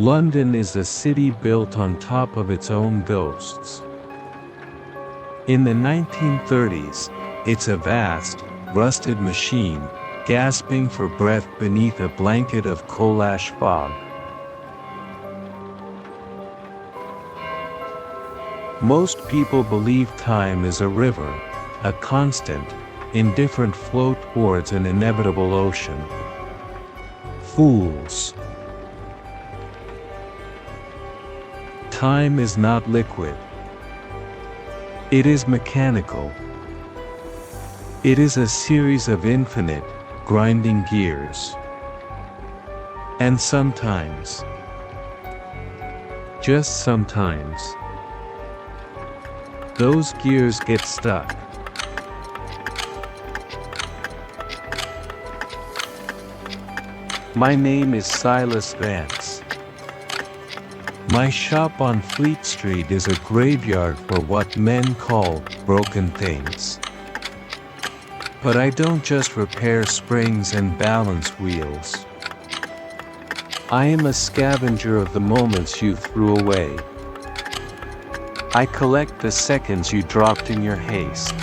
London is a city built on top of its own ghosts. In the 1930s, it's a vast, rusted machine, gasping for breath beneath a blanket of coal ash fog. Most people believe time is a river, a constant, indifferent flow towards an inevitable ocean. Fools. Time is not liquid. It is mechanical. It is a series of infinite, grinding gears. And sometimes, just sometimes, those gears get stuck. My name is Silas Vance. My shop on Fleet Street is a graveyard for what men call broken things. But I don't just repair springs and balance wheels. I am a scavenger of the moments you threw away. I collect the seconds you dropped in your haste.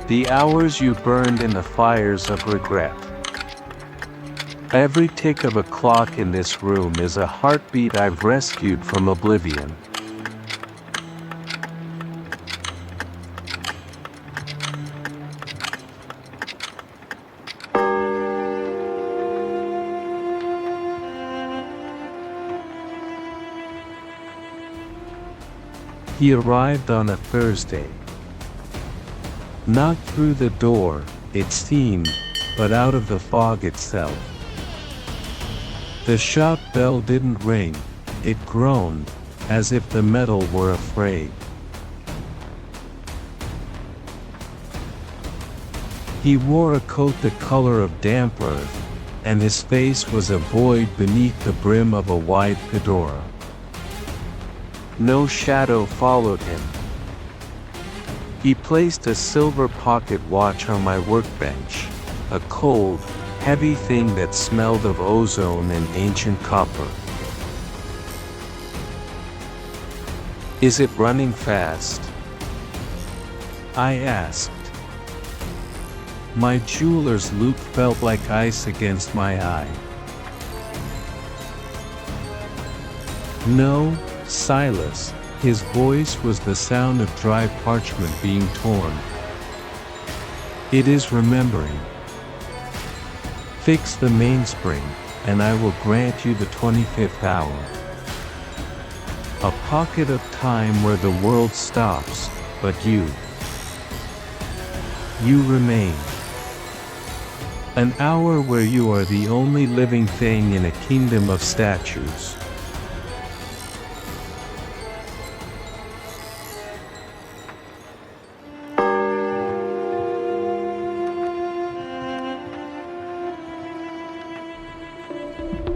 The hours you burned in the fires of regret. Every tick of a clock in this room is a heartbeat I've rescued from oblivion. He arrived on a Thursday. Not through the door, it seemed, but out of the fog itself. The shop bell didn't ring, it groaned, as if the metal were afraid. He wore a coat the color of damp earth, and his face was a void beneath the brim of a wide fedora. No shadow followed him. He placed a silver pocket watch on my workbench, a cold, heavy thing that smelled of ozone and ancient copper. "Is it running fast?" I asked. My jeweler's loupe felt like ice against my eye. "No, Silas," his voice was the sound of dry parchment being torn. "It is remembering. Fix the mainspring, and I will grant you the 25th hour. A pocket of time where the world stops, but you remain. An hour where you are the only living thing in a kingdom of statues."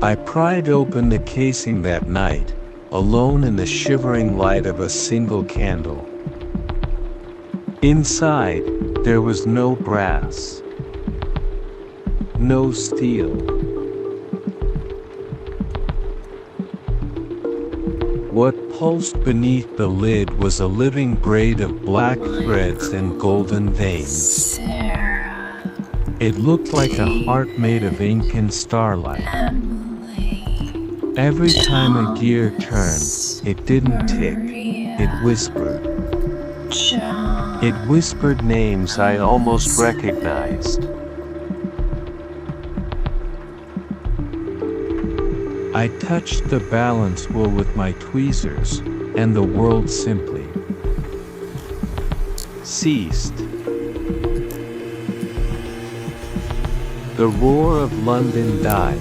I pried open the casing that night, alone in the shivering light of a single candle. Inside, there was no brass, no steel. What pulsed beneath the lid was a living braid of black threads and golden veins. It looked like a heart made of ink and starlight. Every time a gear turned, it didn't tick, it whispered. It whispered names I almost recognized. I touched the balance wheel with my tweezers, and the world simply ceased. The roar of London died.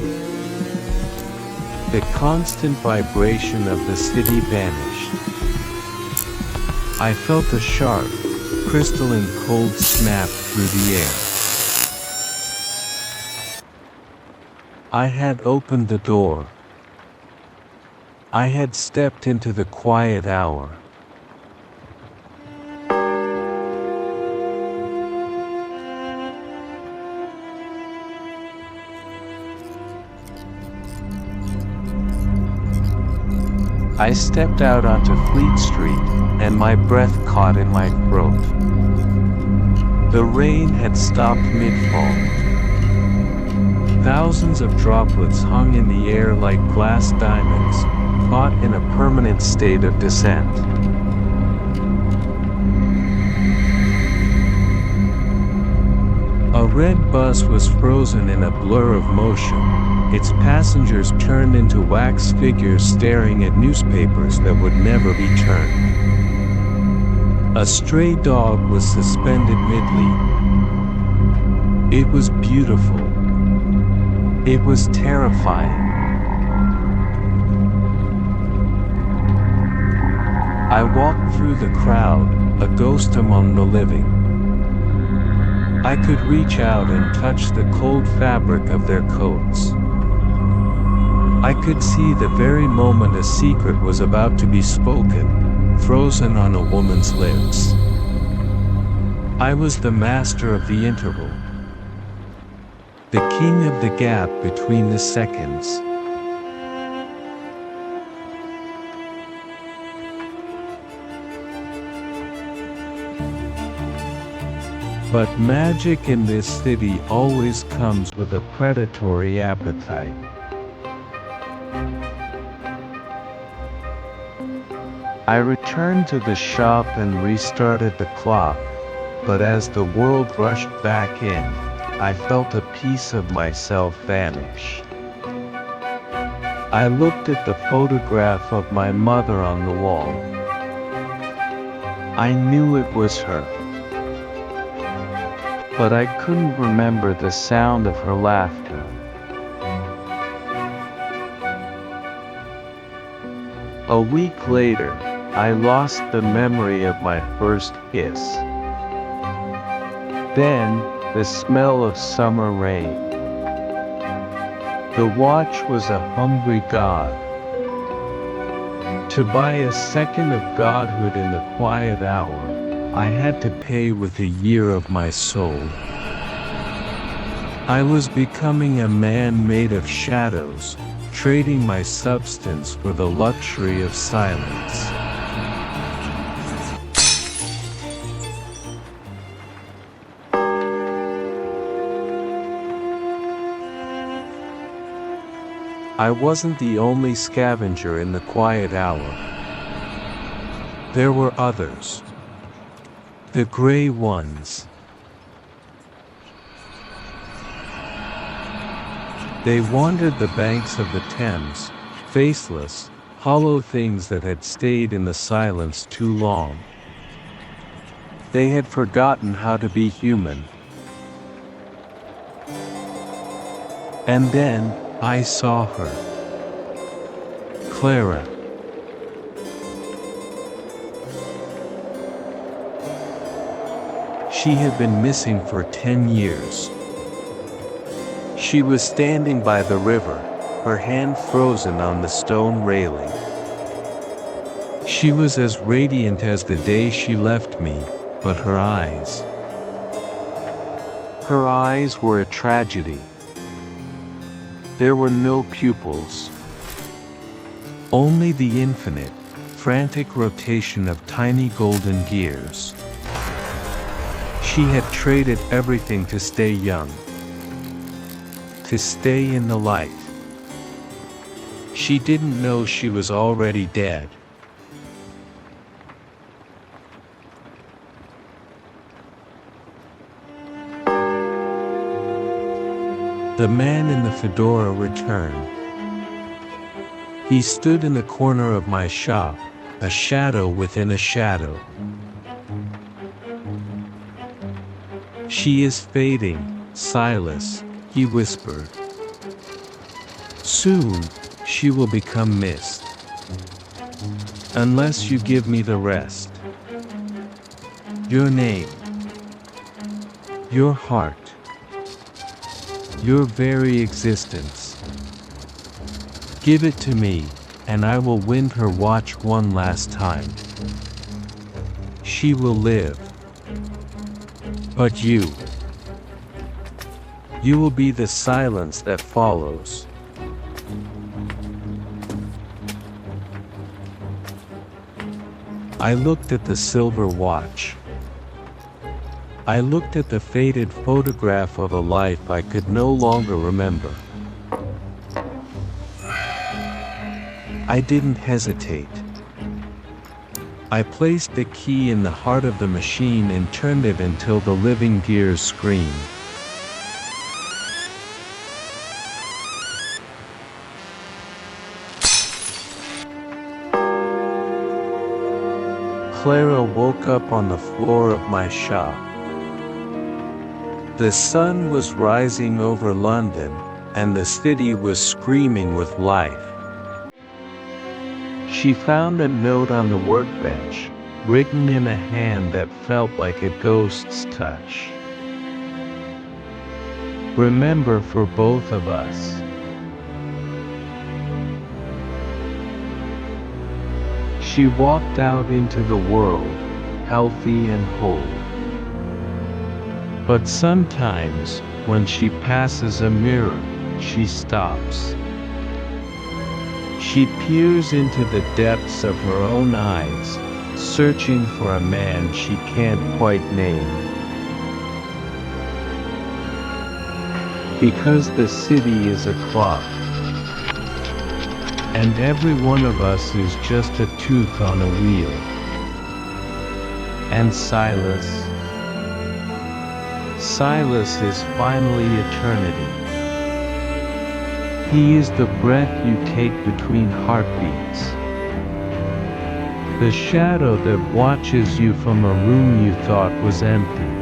The constant vibration of the city vanished. I felt a sharp, crystalline cold snap through the air. I had opened the door. I had stepped into the quiet hour. I stepped out onto Fleet Street, and my breath caught in my throat. The rain had stopped mid-fall. Thousands of droplets hung in the air like glass diamonds, caught in a permanent state of descent. A red bus was frozen in a blur of motion, its passengers turned into wax figures staring at newspapers that would never be turned. A stray dog was suspended mid-leap. It was beautiful. It was terrifying. I walked through the crowd, a ghost among the living. I could reach out and touch the cold fabric of their coats. I could see the very moment a secret was about to be spoken, frozen on a woman's lips. I was the master of the interval, the king of the gap between the seconds. But magic in this city always comes with a predatory appetite. I returned to the shop and restarted the clock, but as the world rushed back in, I felt a piece of myself vanish. I looked at the photograph of my mother on the wall. I knew it was her, but I couldn't remember the sound of her laughter. A week later, I lost the memory of my first kiss. Then, the smell of summer rain. The watch was a hungry god. To buy a second of godhood in the quiet hour, I had to pay with a year of my soul. I was becoming a man made of shadows, trading my substance for the luxury of silence. I wasn't the only scavenger in the quiet hour. There were others. The gray ones. They wandered the banks of the Thames, faceless, hollow things that had stayed in the silence too long. They had forgotten how to be human. And then, I saw her. Clara. She had been missing for 10 years. She was standing by the river, her hand frozen on the stone railing. She was as radiant as the day she left me, but her eyes were a tragedy. There were no pupils. Only the infinite, frantic rotation of tiny golden gears. She had traded everything to stay young. To stay in the light. She didn't know she was already dead. The man in the fedora returned. He stood in the corner of my shop, a shadow within a shadow. She is fading, Silas, he whispered. Soon, she will become mist. Unless you give me the rest. Your name. Your heart. Your very existence. Give it to me, and I will wind her watch one last time. She will live. But you will be the silence that follows. I looked at the silver watch. I looked at the faded photograph of a life I could no longer remember. I didn't hesitate. I placed the key in the heart of the machine and turned it until the living gears screamed. Clara woke up on the floor of my shop. The sun was rising over London, and the city was screaming with life. She found a note on the workbench, written in a hand that felt like a ghost's touch. Remember, for both of us. She walked out into the world, healthy and whole. But sometimes, when she passes a mirror, she stops. She peers into the depths of her own eyes, searching for a man she can't quite name. Because the city is a clock, and every one of us is just a tooth on a wheel. And Silas is finally eternity. He is the breath you take between heartbeats. The shadow that watches you from a room you thought was empty.